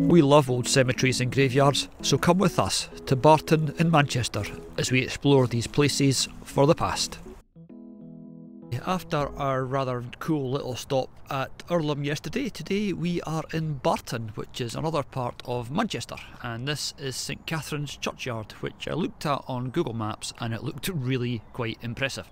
We love old cemeteries and graveyards, so come with us to Barton in Manchester as we explore these places for the past. After our rather cool little stop at Irwell yesterday, today we are in Barton, which is another part of Manchester, and this is St Catherine's Churchyard, which I looked at on Google Maps and it looked really quite impressive.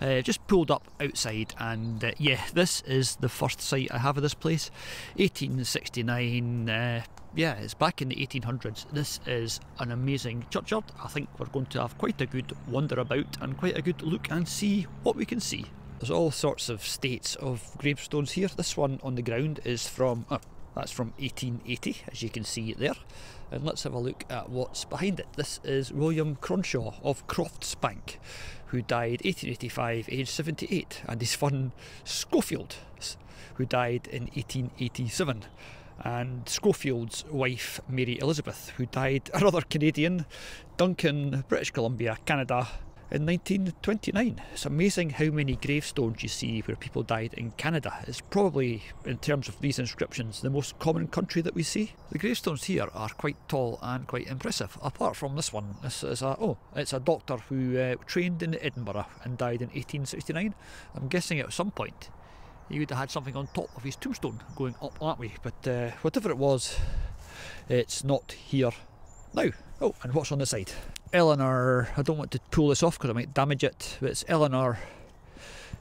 Just pulled up outside and yeah, this is the first sight I have of this place. 1869, yeah, it's back in the 1800s. This is an amazing churchyard. I think we're going to have quite a good wander about and quite a good look and see what we can see. There's all sorts of states of gravestones here. This one on the ground is from, that's from 1880, as you can see there. And let's have a look at what's behind it. This is William Cronshaw of Croftsbank, who died 1885, aged 78. And his son Schofield, who died in 1887. And Schofield's wife, Mary Elizabeth, who died, another Canadian, Duncan, British Columbia, Canada, in 1929. It's amazing how many gravestones you see where people died in Canada. It's probably, in terms of these inscriptions, the most common country that we see. The gravestones here are quite tall and quite impressive, apart from this one. This is it's a doctor who trained in Edinburgh and died in 1869. I'm guessing at some point he would have had something on top of his tombstone going up that way, but whatever it was, it's not here now. Oh, and what's on the side? Eleanor, I don't want to pull this off because I might damage it, but it's Eleanor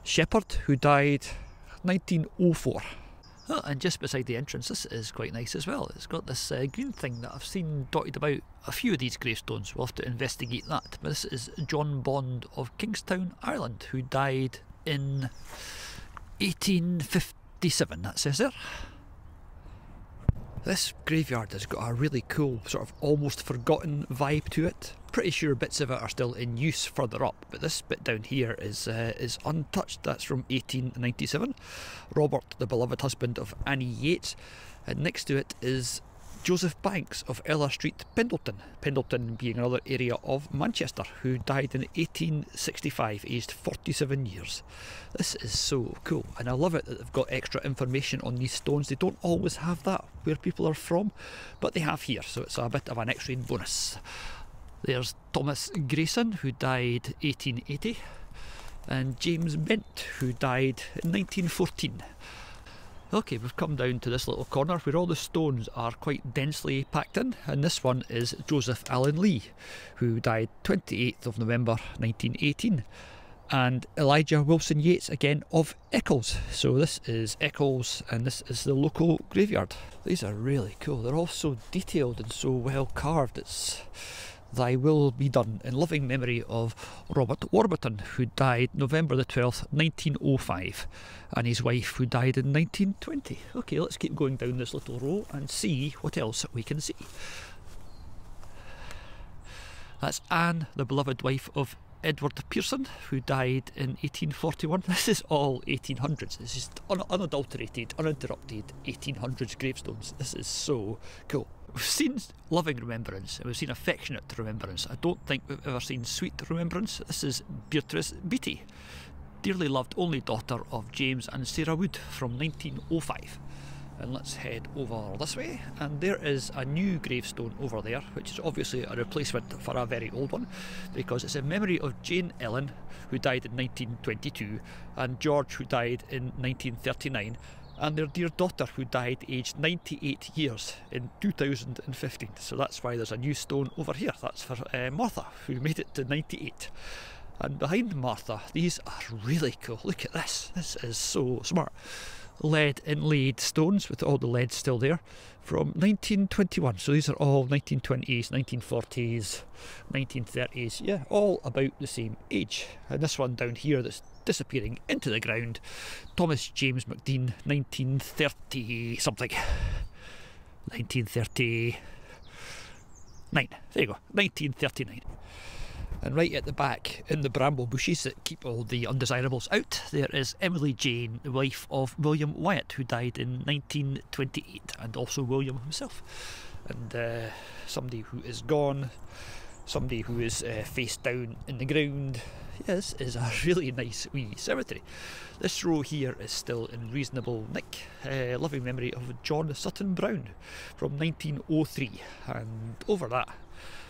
Shepherd, who died 1904. Oh, and just beside the entrance, this is quite nice as well. It's got this green thing that I've seen dotted about a few of these gravestones. We'll have to investigate that. But this is John Bond of Kingstown, Ireland, who died in 1857, that says there. This graveyard has got a really cool, sort of almost forgotten vibe to it. Pretty sure bits of it are still in use further up, but this bit down here is untouched. That's from 1897. Robert, the beloved husband of Annie Yates, and next to it is Joseph Banks of Ella Street, Pendleton. Pendleton being another area of Manchester, who died in 1865, aged 47 years. This is so cool, and I love it that they've got extra information on these stones. They don't always have that where people are from, but they have here, so it's a bit of an extra bonus. There's Thomas Grayson, who died 1880, and James Bent, who died in 1914. Okay, we've come down to this little corner where all the stones are quite densely packed in, and this one is Joseph Allen Lee, who died 28th of November 1918, and Elijah Wilson Yates, again of Eccles. So this is Eccles, and this is the local graveyard. These are really cool. They're all so detailed and so well carved. It's Thy will be done, in loving memory of Robert Warburton, who died November the 12th, 1905, and his wife, who died in 1920. Okay, let's keep going down this little row and see what else we can see. That's Anne, the beloved wife of Edward Pearson, who died in 1841. This is all 1800s. This is unadulterated, uninterrupted 1800s gravestones. This is so cool. We've seen loving remembrance and we've seen affectionate remembrance. I don't think we've ever seen sweet remembrance. This is Beatrice Beattie, dearly loved only daughter of James and Sarah Wood, from 1905. And let's head over this way, and there is a new gravestone over there, which is obviously a replacement for a very old one, because it's in memory of Jane Ellen, who died in 1922, and George, who died in 1939, and their dear daughter, who died aged 98 years in 2015. So that's why there's a new stone over here. That's for Martha, who made it to 98. And behind Martha, these are really cool. Look at this. This is so smart. Lead inlaid stones, with all the lead still there, from 1921. So these are all 1920s, 1940s, 1930s. Yeah, all about the same age. And this one down here that's disappearing into the ground, Thomas James McDean, 1930 something. 1939. There you go, 1939. And right at the back, in the bramble bushes that keep all the undesirables out, there is Emily Jane, the wife of William Wyatt, who died in 1928, and also William himself. And somebody who is gone, somebody who is face down in the ground. Yeah, this is a really nice wee cemetery. This row here is still in reasonable nick. Loving memory of John Sutton Brown from 1903. And over that,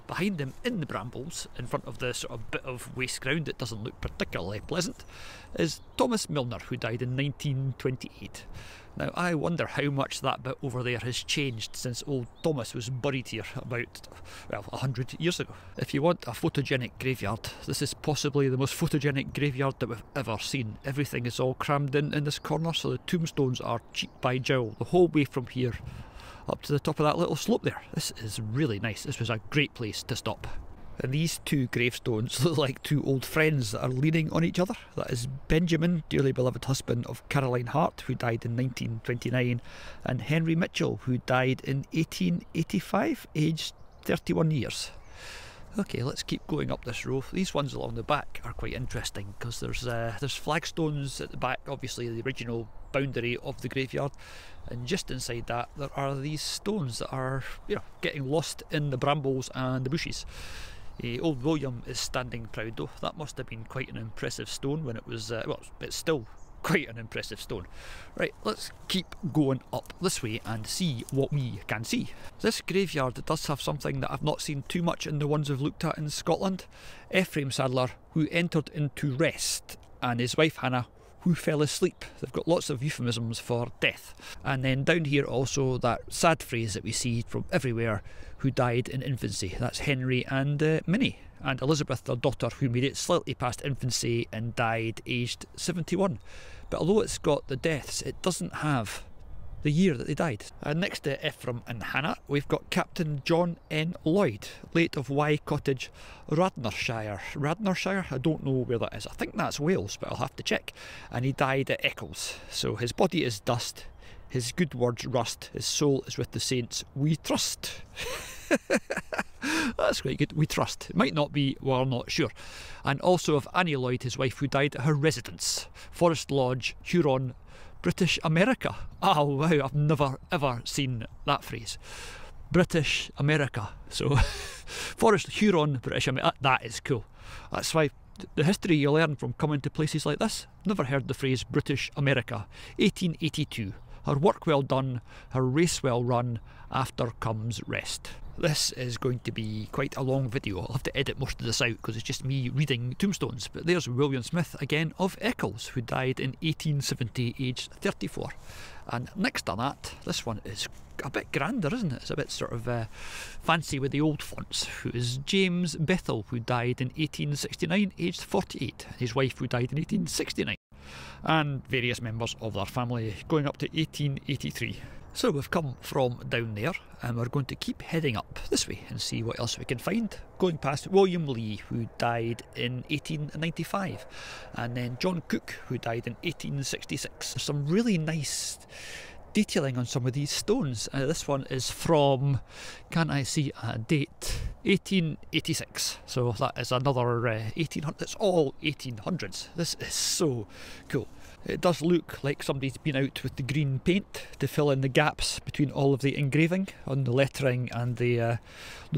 behind him in the brambles, in front of the sort of bit of waste ground that doesn't look particularly pleasant, is Thomas Milner, who died in 1928. Now, I wonder how much that bit over there has changed since old Thomas was buried here about, well, 100 years ago. If you want a photogenic graveyard, this is possibly the most photogenic graveyard that we've ever seen. Everything is all crammed in this corner, so the tombstones are cheek by jowl the whole way from here up to the top of that little slope there. This is really nice. This was a great place to stop. And these two gravestones look like two old friends that are leaning on each other. That is Benjamin, dearly beloved husband of Caroline Hart, who died in 1929, and Henry Mitchell, who died in 1885, aged 31 years. Okay, let's keep going up this row. These ones along the back are quite interesting because there's flagstones at the back, obviously the original boundary of the graveyard, and just inside that there are these stones that are, you know, getting lost in the brambles and the bushes. Old William is standing proud though. That must have been quite an impressive stone when it was, well, it's still quite an impressive stone. Right, let's keep going up this way and see what we can see. This graveyard does have something that I've not seen too much in the ones we've looked at in Scotland. Ephraim Sadler, who entered into rest, and his wife Hannah, who fell asleep. They've got lots of euphemisms for death. And then down here also that sad phrase that we see from everywhere, who died in infancy. That's Henry and Minnie. And Elizabeth, their daughter, who made it slightly past infancy and died aged 71. But although it's got the deaths, it doesn't have the year that they died. And next to Ephraim and Hannah, we've got Captain John N. Lloyd, late of Y Cottage, Radnorshire. Radnorshire? I don't know where that is. I think that's Wales, but I'll have to check. And he died at Eccles. So his body is dust, his good words rust, his soul is with the saints, we trust. That's quite good. We trust. It might not be, well, I'm not sure. And also of Annie Lloyd, his wife, who died at her residence, Forest Lodge, Huron, British America. Oh wow, I've never ever seen that phrase. British America. So, Forest Huron, British America. That is cool. That's why the history you learn from coming to places like this. Never heard the phrase British America. 1882. Her work well done, her race well run, after comes rest. This is going to be quite a long video. I'll have to edit most of this out because it's just me reading tombstones. But there's William Smith again of Eccles, who died in 1870, aged 34. And next to that, this one is a bit grander, isn't it? It's a bit sort of fancy with the old fonts. Who is James Bethel, who died in 1869, aged 48. His wife, who died in 1869. And various members of their family going up to 1883. So we've come from down there and we're going to keep heading up this way and see what else we can find. Going past William Lee, who died in 1895, and then John Cook, who died in 1866. There's some really nice detailing on some of these stones. This one is from, can I see a date? 1886. So that is another 1800. It's all 1800s. This is so cool. It does look like somebody's been out with the green paint to fill in the gaps between all of the engraving on the lettering and the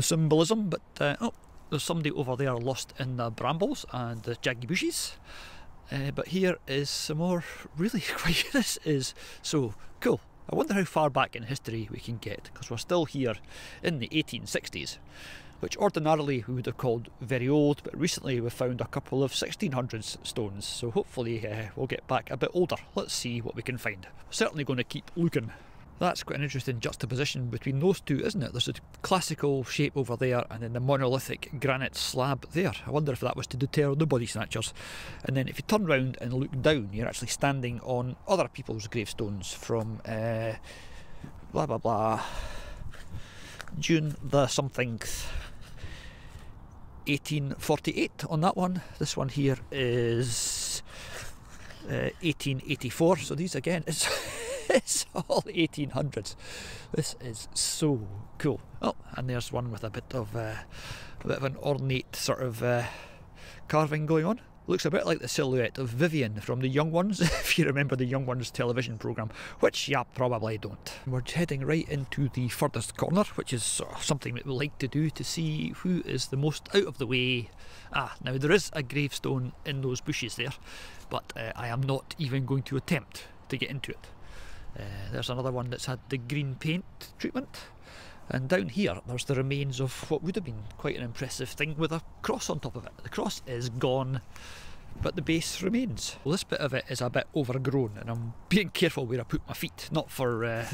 symbolism. But oh, there's somebody over there lost in the brambles and the jaggy bushes. But here is some more really quite. This is so cool. I wonder how far back in history we can get, because we're still here in the 1860s, which ordinarily we would have called very old, but recently we've found a couple of 1600s stones, so hopefully we'll get back a bit older. Let's see what we can find. Certainly going to keep looking. That's quite an interesting juxtaposition between those two, isn't it? There's a classical shape over there and then the monolithic granite slab there. I wonder if that was to deter the body snatchers. And then if you turn round and look down, you're actually standing on other people's gravestones from blah blah blah, June the something, 1848 on that one. This one here is 1884, so these again is it's all 1800s. This is so cool. Oh, and there's one with a bit of an ornate sort of carving going on. Looks a bit like the silhouette of Vivian from The Young Ones, if you remember the Young Ones television programme, which you probably don't. We're heading right into the furthest corner, which is sort of something that we like to do to see who is the most out of the way. Now there is a gravestone in those bushes there, but I am not even going to attempt to get into it. There's another one that's had the green paint treatment. And down here there's the remains of what would have been quite an impressive thing with a cross on top of it. The cross is gone, but the base remains. Well, this bit of it is a bit overgrown, and I'm being careful where I put my feet, not for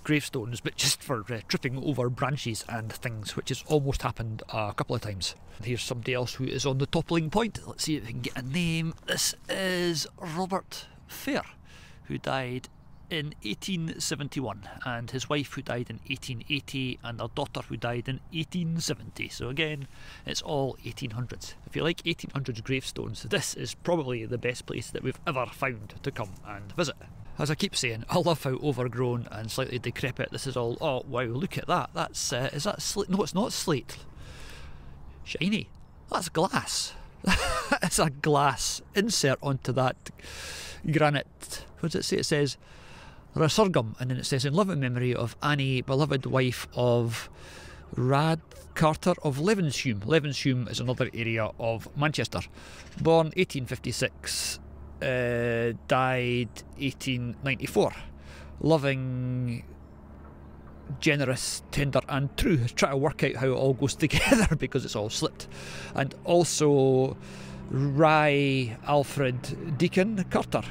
gravestones, but just for tripping over branches and things, which has almost happened a couple of times. And here's somebody else who is on the toppling point. Let's see if we can get a name. This is Robert Fair, who died in 1871, and his wife who died in 1880, and their daughter who died in 1870. So again, it's all 1800s. If you like 1800s gravestones, this is probably the best place that we've ever found to come and visit. As I keep saying, I love how overgrown and slightly decrepit this is all. Oh wow, look at that. That's is that slate? No, it's not slate. Shiny. That's glass. It's a glass insert onto that granite. What does it say? It says Resurgam, and then it says, in love and memory of Annie, beloved wife of Rad Carter of Levenshulme. Levenshulme is another area of Manchester. Born 1856, died 1894. Loving, generous, tender and true. Try to work out how it all goes together because it's all slipped. And also Rye Alfred Deacon Carter,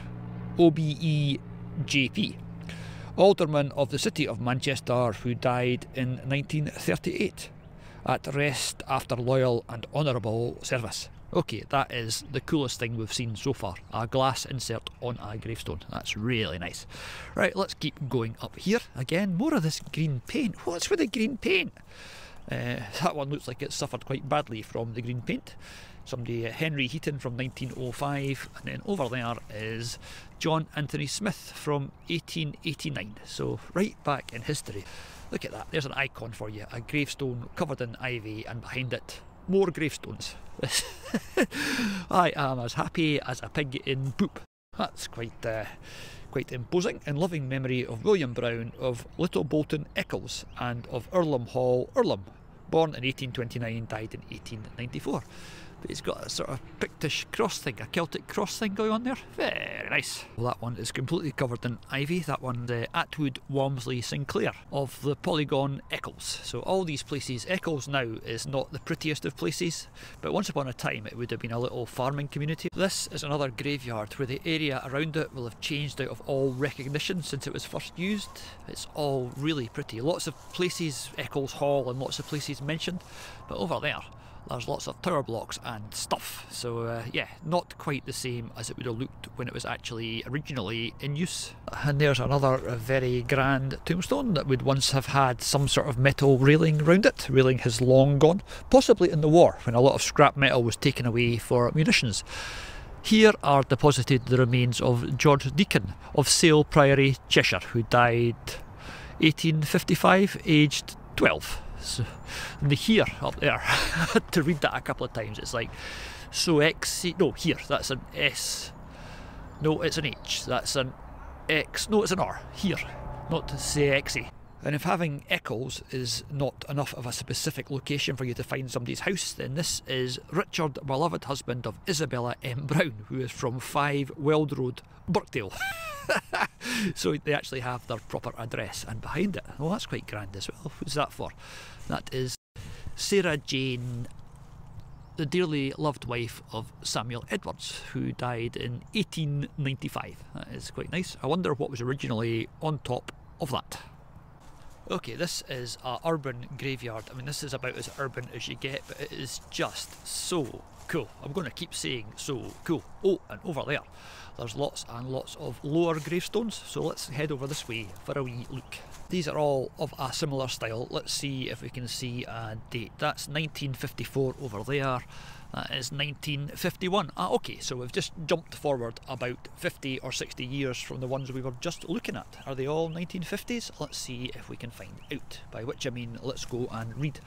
OBE-JP. Alderman of the City of Manchester, who died in 1938, at rest after loyal and honourable service. Okay, that is the coolest thing we've seen so far, a glass insert on a gravestone. That's really nice. Right, let's keep going up here. Again, more of this green paint. What's with the green paint? That one looks like it suffered quite badly from the green paint. Somebody, Henry Heaton from 1905, and then over there is John Anthony Smith from 1889, so right back in history. Look at that, there's an icon for you, a gravestone covered in ivy, and behind it, more gravestones. I am as happy as a pig in poop. That's quite imposing. In loving memory of William Brown of Little Bolton Eccles and of Earlham Hall, Earlham, born in 1829, died in 1894. But he's got a sort of Pictish cross thing, a Celtic cross thing going on there. Very nice. Well, that one is completely covered in ivy. That one's Atwood Walmsley Sinclair of the Polygon Eccles. So all these places, Eccles now is not the prettiest of places, but once upon a time it would have been a little farming community. This is another graveyard where the area around it will have changed out of all recognition since it was first used. It's all really pretty. Lots of places, Eccles Hall, and lots of places mentioned, but over there there's lots of tower blocks and stuff, so yeah, not quite the same as it would have looked when it was actually originally in use. And there's another very grand tombstone that would once have had some sort of metal railing around it. Railing has long gone, possibly in the war when a lot of scrap metal was taken away for munitions. Here are deposited the remains of George Deacon of Sale Priory, Cheshire, who died 1855, aged 12. So, and the here up there, I had to read that a couple of times. It's like, so X, no, here, that's an S, no, it's an H, that's an X, no, it's an R, here, not to say Xy. And if having Eccles is not enough of a specific location for you to find somebody's house, then this is Richard, beloved husband of Isabella M. Brown, who is from 5 Weld Road, Birkdale. So they actually have their proper address, and behind it, well, that's quite grand as well. Who's that for? That is Sarah Jane, the dearly loved wife of Samuel Edwards, who died in 1895. That is quite nice. I wonder what was originally on top of that. Okay, this is a urban graveyard. I mean, this is about as urban as you get, but it is just so cool. I'm going to keep saying so cool. Oh, and over there, there's lots and lots of lower gravestones, so let's head over this way for a wee look. These are all of a similar style. Let's see if we can see a date. That's 1954 over there, That is 1951. Okay, so we've just jumped forward about 50 or 60 years from the ones we were just looking at. Are they all 1950s? Let's see if we can find out. By which I mean, let's go and read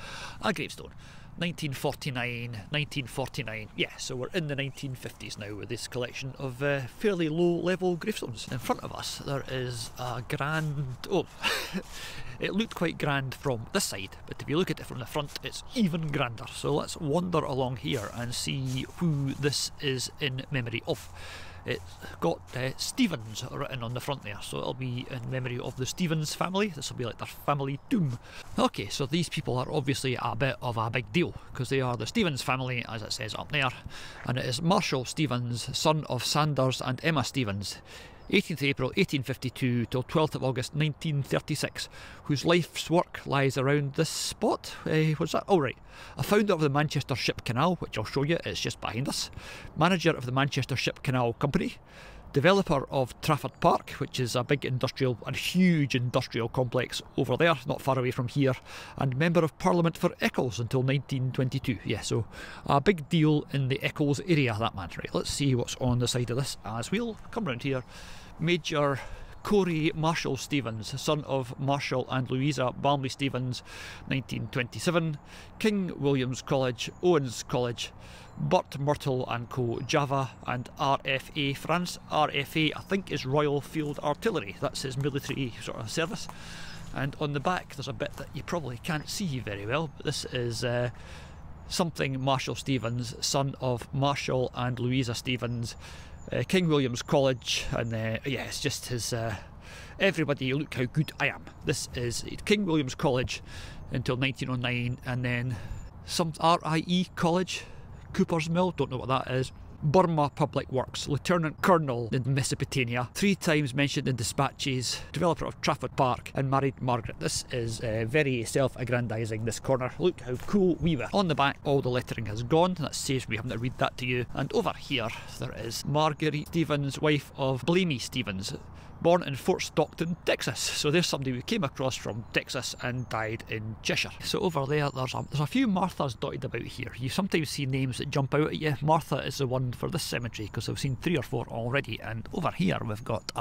a gravestone. 1949, 1949. Yeah, so we're in the 1950s now with this collection of fairly low-level gravestones. In front of us there is a grand... oh, it looked quite grand from this side, but if you look at it from the front it's even grander. So let's wander along here and see who this is in memory of. It's got Stevens written on the front there, so it'll be in memory of the Stevens family. This will be like their family tomb. Okay, so these people are obviously a bit of a big deal, because they are the Stevens family, as it says up there, and it is Marshall Stevens, son of Sanders and Emma Stevens, 18th April 1852 till 12th of August 1936, whose life's work lies around this spot. What's that? Oh right, a founder of the Manchester Ship Canal, which I'll show you, it's just behind us, manager of the Manchester Ship Canal Company, developer of Trafford Park, which is a big industrial and huge industrial complex over there, not far away from here, and Member of Parliament for Eccles until 1922. Yeah, so a big deal in the Eccles area, that man. Right, let's see what's on the side of this as we'll come round here. Major Corey Marshall Stevens, son of Marshall and Louisa Balmy Stevens, 1927. King William's College, Owens College, Burt Myrtle and Co. Java, and RFA France. RFA I think is Royal Field Artillery, that's his military sort of service. And on the back there's a bit that you probably can't see very well, but this is something Marshall Stevens, son of Marshall and Louisa Stevens, King William's College, and yeah, it's just his everybody look how good I am. This is King William's College until 1909, and then some RIE College, Cooper's Mill, don't know what that is. Burma Public Works, Lieutenant Colonel in Mesopotamia, 3 times mentioned in dispatches, developer of Trafford Park, and married Margaret. This is very self-aggrandising, this corner. Look how cool we were. On the back all the lettering has gone, that saves me having to read that to you. And over here there is Marguerite Stevens, wife of Blamey Stevens, born in Fort Stockton, Texas. So there's somebody who came across from Texas and died in Cheshire. So over there there's a few Marthas dotted about here. You sometimes see names that jump out at you. Martha is the one for this cemetery because I've seen 3 or 4 already. And over here we've got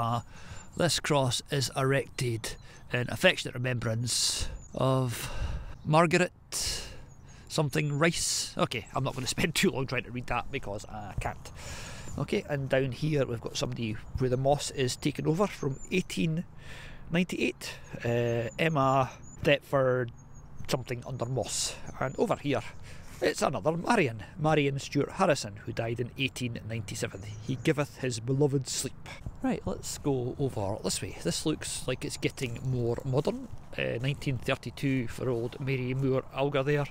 this cross is erected in affectionate remembrance of Margaret something Rice. Okay, I'm not going to spend too long trying to read that because I can't. Okay, and down here we've got somebody where the moss is taken over from 1898. Emma Deptford something under moss. And over here it's another Marion Stuart Harrison, who died in 1897. He giveth his beloved sleep. Right, let's go over this way. This looks like it's getting more modern. 1932 for old Mary Moore Alga there.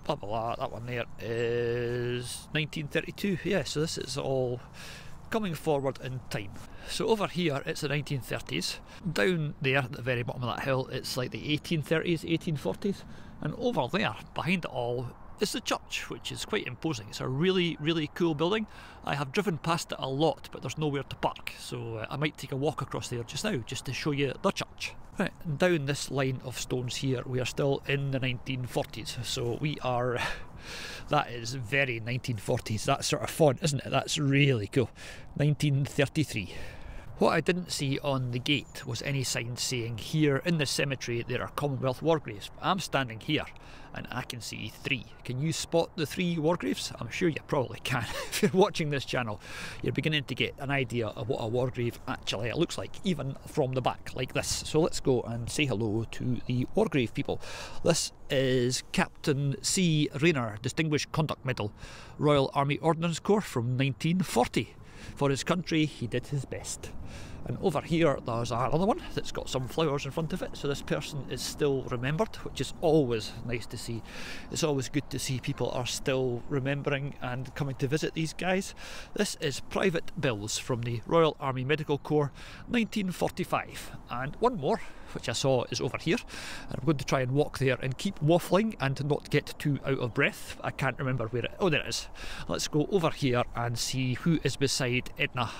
Blah blah blah, that one there is 1932. Yeah, so this is all coming forward in time. So over here it's the 1930s. Down there at the very bottom of that hill it's like the 1830s, 1840s. And over there, behind it all, is the church, which is quite imposing. It's a really, really cool building. I have driven past it a lot, but there's nowhere to park, so I might take a walk across there just now, just to show you the church. Right, and down this line of stones here, we are still in the 1940s, so we are... that is very 1940s, that sort of font, isn't it? That's really cool. 1933. What I didn't see on the gate was any sign saying here in the cemetery there are Commonwealth war graves. I'm standing here and I can see 3. Can you spot the 3 war graves? I'm sure you probably can. If you're watching this channel, you're beginning to get an idea of what a war grave actually looks like, even from the back like this. So let's go and say hello to the war grave people. This is Captain C. Rayner, Distinguished Conduct Medal, Royal Army Ordnance Corps from 1940. For his country, he did his best. And over here there's another one that's got some flowers in front of it, so this person is still remembered, which is always nice to see. It's always good to see people are still remembering and coming to visit these guys. This is Private Bills from the Royal Army Medical Corps, 1945. And one more, which I saw is over here, and I'm going to try and walk there and keep waffling and not get too out of breath. I can't remember where it... oh, there it is. Let's go over here and see who is beside Edna.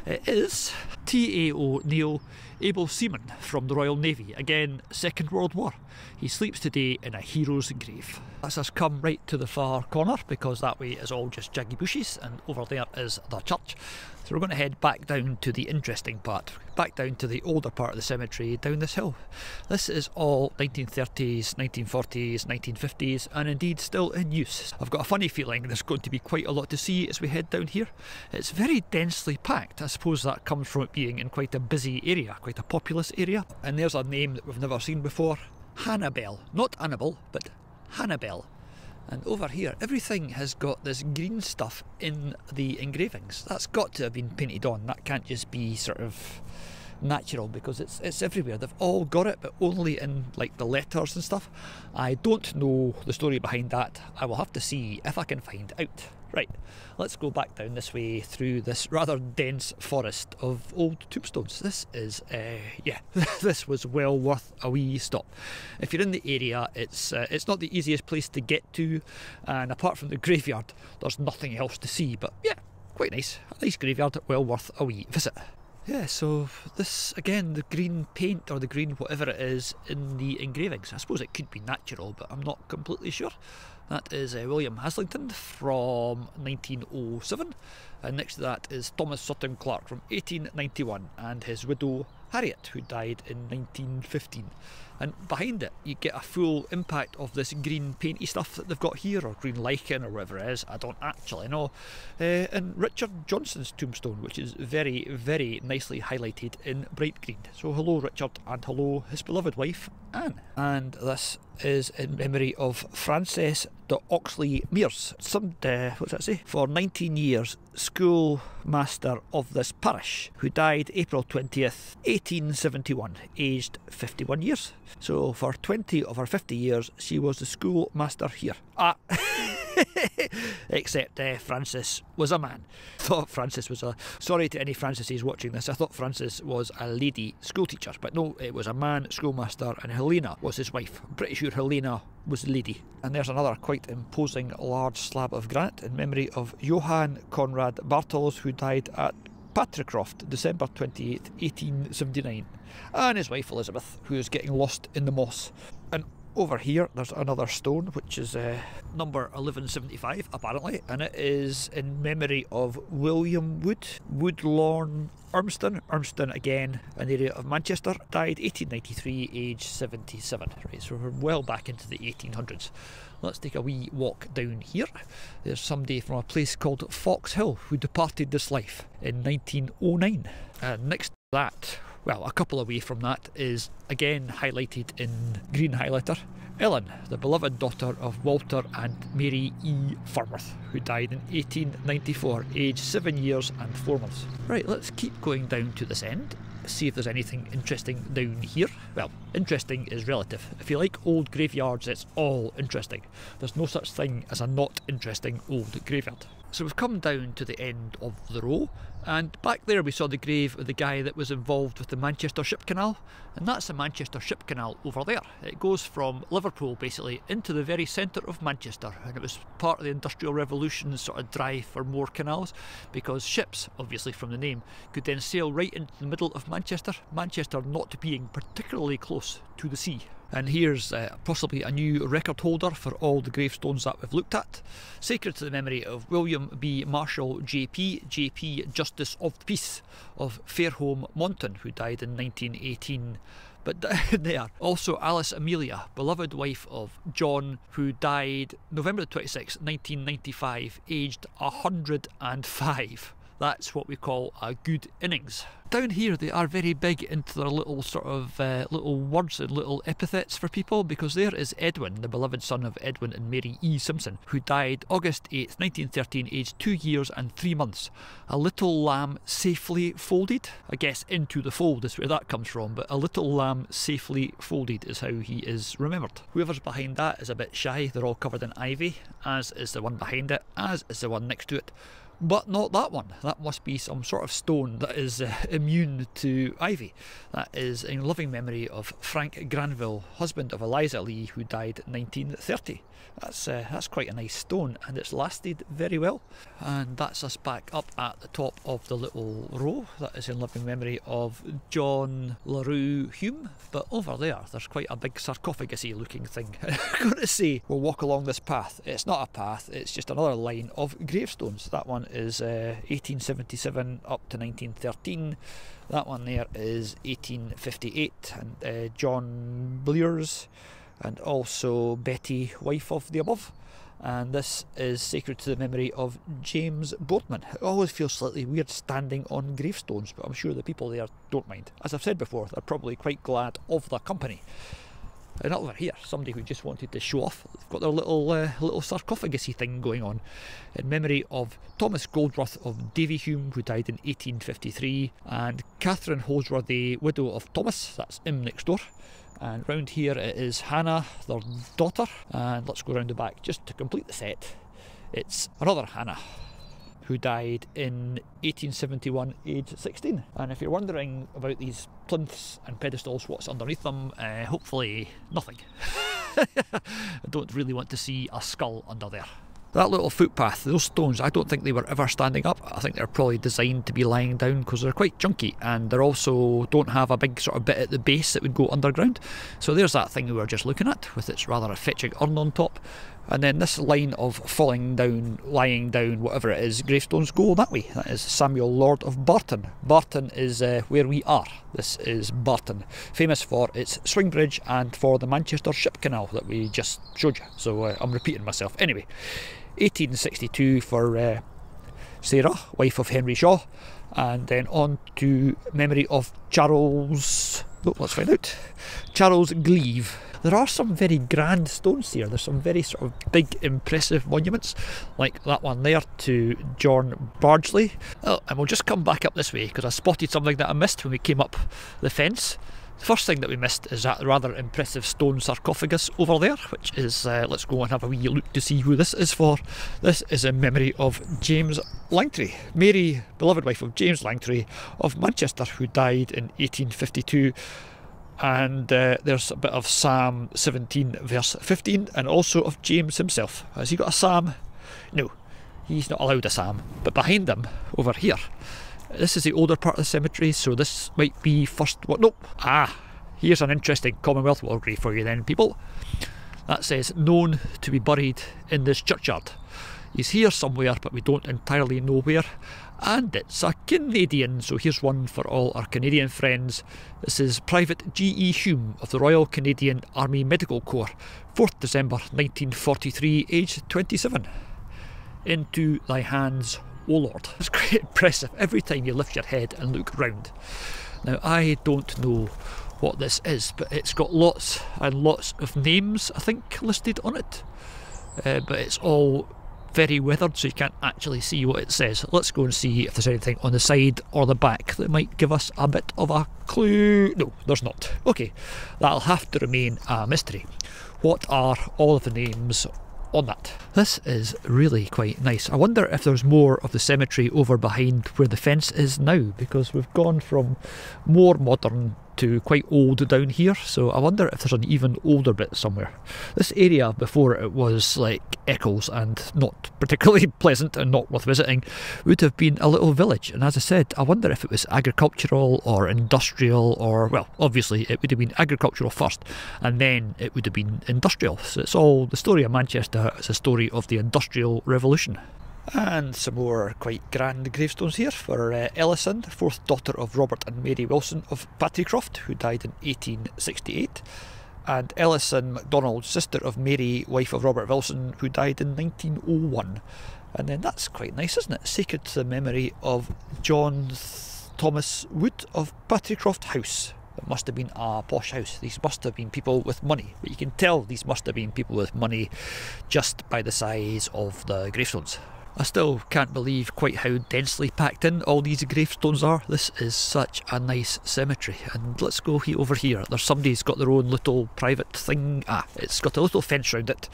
It is T.A. O'Neill, able seaman from the Royal Navy, again Second World War. He sleeps today in a hero's grave. Let's us come right to the far corner, because that way is all just jaggy bushes, and over there is the church. So we're going to head back down to the interesting part, back down to the older part of the cemetery down this hill. This is all 1930s, 1940s, 1950s, and indeed still in use. I've got a funny feeling there's going to be quite a lot to see as we head down here. It's very densely packed. I suppose that comes from it being in quite a busy area, quite a populous area. And there's a name that we've never seen before. Hannibal. Not Annabelle, but Hannibal. And over here, everything has got this green stuff in the engravings. That's got to have been painted on. That can't just be sort of natural, because it's everywhere. They've all got it, but only in like the letters and stuff. I don't know the story behind that. I will have to see if I can find out. Right, let's go back down this way through this rather dense forest of old tombstones. This is, yeah, this was well worth a wee stop. If you're in the area, it's not the easiest place to get to, and apart from the graveyard, there's nothing else to see, but yeah, quite nice. A nice graveyard, well worth a wee visit. Yeah, so this, again, the green paint or the green whatever it is in the engravings. I suppose it could be natural, but I'm not completely sure. That is William Haslington from 1907, and next to that is Thomas Sutton Clark from 1891, and his widow Harriet, who died in 1915. And behind it you get a full impact of this green painty stuff that they've got here, or green lichen or whatever it is, I don't actually know. And Richard Johnson's tombstone, which is very, very nicely highlighted in bright green. So hello Richard, and hello his beloved wife Anne. And this is in memory of Frances de Oxley Mears, some, what's that say? For 19 years schoolmaster of this parish, who died April 20th, 1871, aged 51 years. So for 20 of her 50 years, she was the schoolmaster here. Except Francis was a man. Thought Francis was a... Sorry to any Francises watching this, I thought Francis was a lady schoolteacher, but no, it was a man schoolmaster, and Helena was his wife. I'm pretty sure Helena was the lady. And there's another quite imposing large slab of granite in memory of Johann Conrad Bartels, who died at Patricroft, December 28th, 1879, and his wife Elizabeth, who is getting lost in the moss. And over here there's another stone, which is number 1175 apparently, and it is in memory of William Woodlawn Urmston again, an area of Manchester, died 1893, aged 77. Right, so we're well back into the 1800s. Let's take a wee walk down here. There's somebody from a place called Fox Hill who departed this life in 1909. And next to that, well, a couple away from that, is again highlighted in green highlighter, Ellen, the beloved daughter of Walter and Mary E. Farworth, who died in 1894, aged 7 years and 4 months. Right, let's keep going down to this end, see if there's anything interesting down here. Well, interesting is relative. If you like old graveyards, it's all interesting. There's no such thing as a not interesting old graveyard. So we've come down to the end of the row, and back there we saw the grave of the guy that was involved with the Manchester Ship Canal, and that's the Manchester Ship Canal over there. It goes from Liverpool basically into the very centre of Manchester, and it was part of the Industrial Revolution's sort of drive for more canals, because ships, obviously from the name, could then sail right into the middle of Manchester, Manchester not being particularly close to the sea. And here's possibly a new record holder for all the gravestones that we've looked at. Sacred to the memory of William B. Marshall JP Justice of the Peace of Fairholme Monton, who died in 1918. But there, also Alice Amelia, beloved wife of John, who died November 26, 1995, aged 105. That's what we call a good innings. Down here they are very big into their little sort of little words and little epithets for people, because there is Edwin, the beloved son of Edwin and Mary E. Simpson, who died August 8th, 1913, aged 2 years and 3 months. A little lamb safely folded. I guess into the fold is where that comes from, but a little lamb safely folded is how he is remembered. Whoever's behind that is a bit shy. They're all covered in ivy, as is the one behind it, as is the one next to it. But not that one. That must be some sort of stone that is immune to ivy. That is in loving memory of Frank Granville, husband of Eliza Lee, who died in 1930. That's quite a nice stone, and it's lasted very well. And that's us back up at the top of the little row. That is in loving memory of John LaRue Hume. But over there's quite a big sarcophagus-y looking thing. I'm going to say we'll walk along this path. It's not a path, it's just another line of gravestones. That one is 1877 up to 1913. That one there is 1858, and John Blears, and also Betty, wife of the above. And this is sacred to the memory of James Boardman. It always feels slightly weird standing on gravestones, but I'm sure the people there don't mind. As I've said before, they're probably quite glad of the company. And over here, somebody who just wanted to show off, they've got their little sarcophagus-y thing going on in memory of Thomas Goldworth of Davy Hume, who died in 1853, and Catherine Holsworthy, widow of Thomas, that's him next door. And round here it is Hannah, their daughter, and let's go round the back just to complete the set. It's another Hannah, who died in 1871, age 16. And if you're wondering about these plinths and pedestals, what's underneath them, hopefully nothing. I don't really want to see a skull under there. That little footpath, those stones, I don't think they were ever standing up. I think they're probably designed to be lying down because they're quite chunky, and they also don't have a big sort of bit at the base that would go underground. So there's that thing we were just looking at with its rather fetching urn on top. And then this line of falling down, lying down, whatever it is, gravestones go that way. That is Samuel Lord of Barton. Barton is where we are. This is Barton, famous for its swing bridge and for the Manchester Ship Canal that we just showed you. So I'm repeating myself. Anyway, 1862 for Sarah, wife of Henry Shaw. And then on to memory of Charles... Oh, let's find out. Charles Gleave. There are some very grand stones here. There's some very sort of big, impressive monuments, like that one there to John Bardsley. Oh, and we'll just come back up this way because I spotted something that I missed when we came up the fence. The first thing that we missed is that rather impressive stone sarcophagus over there, which is, let's go and have a wee look to see who this is for. This is in memory of James Langtry, Mary, beloved wife of James Langtry of Manchester, who died in 1852. And there's a bit of Psalm 17 verse 15, and also of James himself. Has he got a psalm? No, he's not allowed a psalm. But behind him, over here, this is the older part of the cemetery, so this might be first... What? Nope. Ah, here's an interesting Commonwealth War grave for you then, people. That says, known to be buried in this churchyard. He's here somewhere, but we don't entirely know where. And it's a Canadian, so here's one for all our Canadian friends. This is Private G.E. Hume of the Royal Canadian Army Medical Corps, 4th December 1943, aged 27. Into thy hands, O Lord. It's quite impressive every time you lift your head and look round. Now, I don't know what this is, but it's got lots and lots of names, I think, listed on it. But it's all very weathered, so you can't actually see what it says. Let's go and see if there's anything on the side or the back that might give us a bit of a clue. No, there's not. Okay, that'll have to remain a mystery. What are all of the names on that? This is really quite nice. I wonder if there's more of the cemetery over behind where the fence is now, because we've gone from more modern to quite old down here, so I wonder if there's an even older bit somewhere. This area before it was like Eccles and not particularly pleasant and not worth visiting would have been a little village, and as I said, I wonder if it was agricultural or industrial, or well, obviously it would have been agricultural first and then it would have been industrial. So it's all, the story of Manchester is a story of the Industrial Revolution. And some more quite grand gravestones here for Ellison, 4th daughter of Robert and Mary Wilson of Patricroft, who died in 1868. And Ellison MacDonald, sister of Mary, wife of Robert Wilson, who died in 1901. And then that's quite nice, isn't it? Sacred to the memory of John Thomas Wood of Patricroft House. It must have been a posh house. These must have been people with money. But you can tell these must have been people with money just by the size of the gravestones. I still can't believe quite how densely packed in all these gravestones are. This is such a nice cemetery. And let's go over here. There's somebody's got their own little private thing. It's got a little fence around it,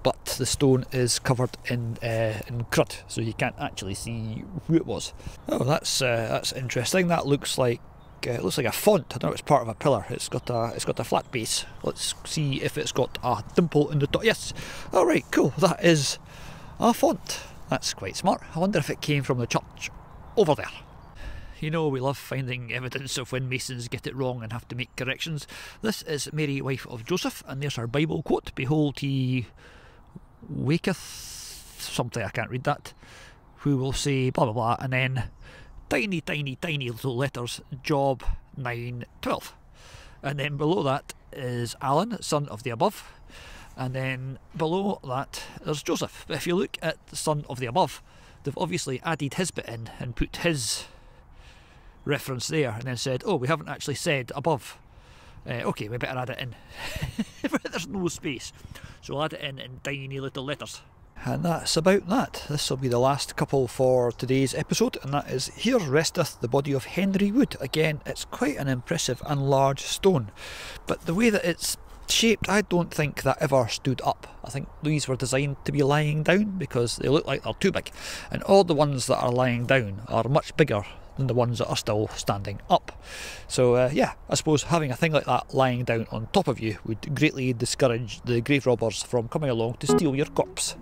but the stone is covered in crud, so you can't actually see who it was. Oh, that's interesting. That looks like a font. I don't know, it's part of a pillar. It's got a flat base. Let's see if it's got a dimple in the top. Yes. All right, cool. That is a font. That's quite smart. I wonder if it came from the church over there. You know, we love finding evidence of when masons get it wrong and have to make corrections. This is Mary, wife of Joseph, and there's her Bible quote: "Behold, he waketh," something, I can't read that, "who will say blah blah blah," and then tiny, tiny, tiny little letters, job 912. And then below that is Alan, son of the above. And then below that there's Joseph. But if you look at the son of the above, they've obviously added his bit in and put his reference there and then said, oh, we haven't actually said above. Okay, we better add it in. But there's no space. So we'll add it in tiny little letters. And that's about that. This will be the last couple for today's episode, and that is "Here resteth the body of Henry Wood." Again, it's quite an impressive and large stone, but the way that it's shaped, I don't think that ever stood up. I think these were designed to be lying down because they look like they're too big, and all the ones that are lying down are much bigger than the ones that are still standing up. So yeah, I suppose having a thing like that lying down on top of you would greatly discourage the grave robbers from coming along to steal your corpse.